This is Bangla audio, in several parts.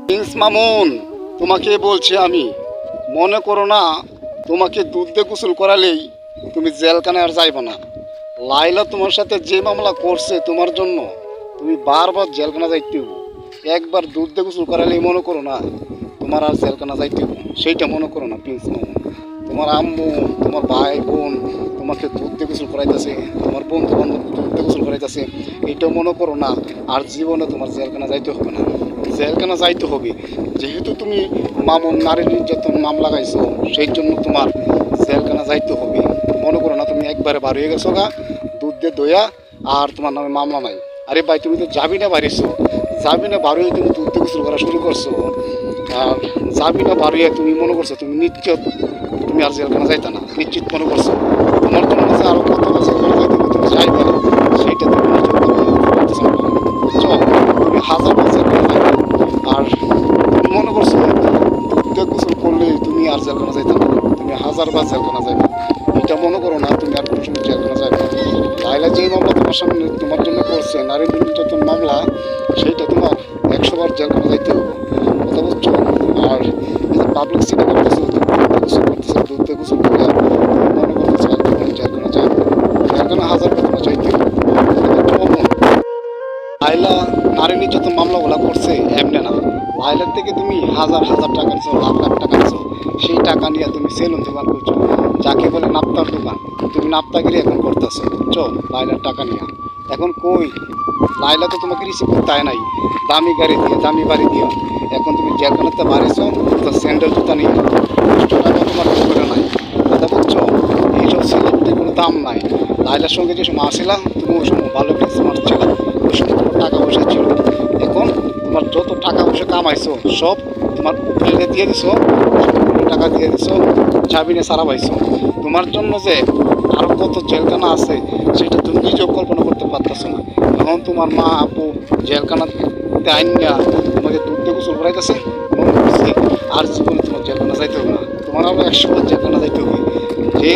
প্রিন্স মামুন, তোমাকে বলছি আমি, মনে করো না তোমাকে দুধ দিয়ে গোসল করালেই তুমি জেলখানায় আর যাইবে না। লাইলা তোমার সাথে যে মামলা করছে তোমার জন্য, তুমি বারবার জেলখানা যাইতে হবো। একবার দুধ দিয়ে গোসল করালেই মনে করো না তোমার আর জেলখানা যাইতে হবো, সেইটা মনে করো না প্রিন্স মামুন। তোমার আম্মু, তোমার ভাই বোন তোমাকে দুধ দিয়ে গোসল করাইতেছে, তোমার বন্ধু বান্ধব দুধ দিয়ে গোসল করাইতেছে, এইটাও মনে করো না আর জীবনে তোমার জেলখানা যাইতে হবে না। জেলখানা যাইতে হবে যেহেতু তুমি মামুন নারী নির্যাতন মামলা গাইছো, সেই জন্য তোমার জেলখানা যাইতে হবে। মনে করো না তুমি একবারে বার হয়ে গেছো গা দুধ দিয়ে দইয়া আর তোমার নামে মামলা নাই। আরে ভাই, তুমি তো যাবি না বাড়িছো, যাবি না বার হয়ে তুমি দুধ দিয়ে গোসল করা শুরু করছো, আর যাবি না বার হয়ে তুমি মনে করছো তুমি নিশ্চিত তুমি আর জেলখানা যাইতা না, নিশ্চিত মনে করছো। তোমার জন্য কাছে আরো কত জেলখানা যাইতে তুমি যাইবা, সেইটা তুমি নিজের বুঝছো। তুমি হাজার বার জেলখানা যাইবে, আর তুমি মনে করছো দুধ গোসল করলে তুমি আর জেলখানা যাইতে না, তুমি হাজার বার জেলখানা যাইবে। এটা মনে করো না তুমি আর কোনো সময় জেলখানা যাইবে। লাইলা যেই মামলা তোমার সামনে তোমার জন্য করছে নারী নির্যাতন মামলা, সেইটা তোমার 100 বার জেলখানা যাইতে হবে, কথা বুঝছো। আর এই যে পাবলিক সিটি করতেছে দুধ গোসল করে মনে করতেছে আর তুমি জেলখানা যাইবে, জেলখানা হাজার বার তোমার যাইতে হবে। লাইলা নারী নির্যাতন মামলাগুলা করছে এমনি না, লাইলার থেকে তুমি হাজার হাজার টাকা নিছো, লাখ লাখ টাকা নিছো, সেই টাকা নিয়ে তুমি সেলুন দোকান করছো, যাকে বলে নাপ্তার দোকান, তুমি নাপ্তাগিরি এখন করতেছো, বুঝছো, লাইলার টাকা নিয়ে। এখন কই লাইলা তো তোমাকে রিসিভ করতে হয় নাই দামি গাড়ি দিয়ে দামি বাড়ি দিয়ে, এখন তুমি জেলখানাতে বাড়িছো তো স্যান্ডেল জুতা নিয়ে, 200 টাকা তোমার করে নাই, কথা বুঝছো। এইসব ছেলেদের কোনো দাম নাই। লাইলার সঙ্গে যে সময় আসিলা তুমি ওই সময় ভালো একটা স্মার্ট ছিল, ওই সময় তোমার টাকা পয়সা ছিল। এখন তোমার যত টাকা পয়সা কামাইছো সব তোমার উপরে দিয়ে দিছো, টাকা দিয়ে দিছো, জামিনে সারা পাইছো। তোমার জন্য যে আরো কত জেলখানা আছে সেটা তুমি নিজেও কল্পনা করতে পারতেছো না। এখন তোমার মা আপু জেলখানাতে আইনা তোমাকে দুধ দিয়ে গোসল করাইতেছে, মনে করছে আর জীবনে তোমার জেলখানা যাইতে হবে না, তোমার আরো 100 বার জেলখানা যাইতে হবে। যে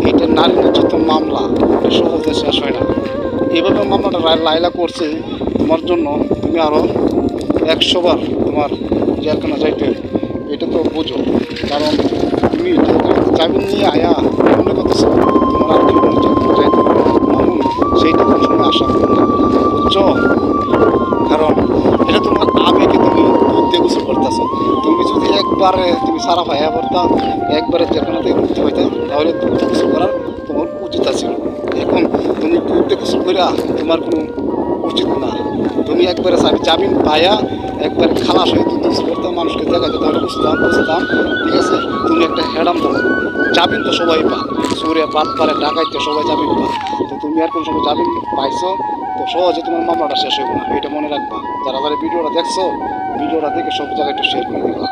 এইটা নারী নির্যাতন মামলা, এটা সহজে শেষ হয় না। এইভাবে মামলাটা লাইলা করছে তোমার জন্য, তুমি আরো 100 বার তোমার জেলখানা যাইতে হবে, এটা তো বুঝো। কারণ তুমি জামিন নিয়ে আয়া মনে করতেছো তোমার আর জীবনে জেলখানা যাইতে হবে মামুন, সেইটা কোনো সময় আশা করো না, বুঝছো। কারণ এটা তোমার আবেগে তুমি দুধ দিয়ে গোসল করতেছো। তুমি যদি একবারে তুমি সারা ভাইয়া পড়তা, একবারে জেলখানা থেকে মুক্তি পাইতা, তাহলে দুধ দিয়ে গোসল করার তোমার উচিত ছিল। এখন তুমি দুধ দিয়ে গোসল করা তোমার কোনো উচিত না। তুমি একবারে জামিন পায়া একবারে খালাস হয়ে দুধ গোসল করতাম, মানুষকে দেখাতে, তাহলে বুঝতাম ঠিক আছে তুমি একটা হেডাম ধরো। জামিন তো সবাই পা, সুরে পাত পারে ডাকাইতে সবাই জামিন পা, তো তুমি আর কোনো সময় জামিন পাইছো তো সহজে তোমার মামলাটা শেষ হইব না, এটা মনে রাখবা। যারা যারা ভিডিওটা দেখছো, ভিডিওটা দেখে সব জায়গায় একটু শেয়ার করে দিবা।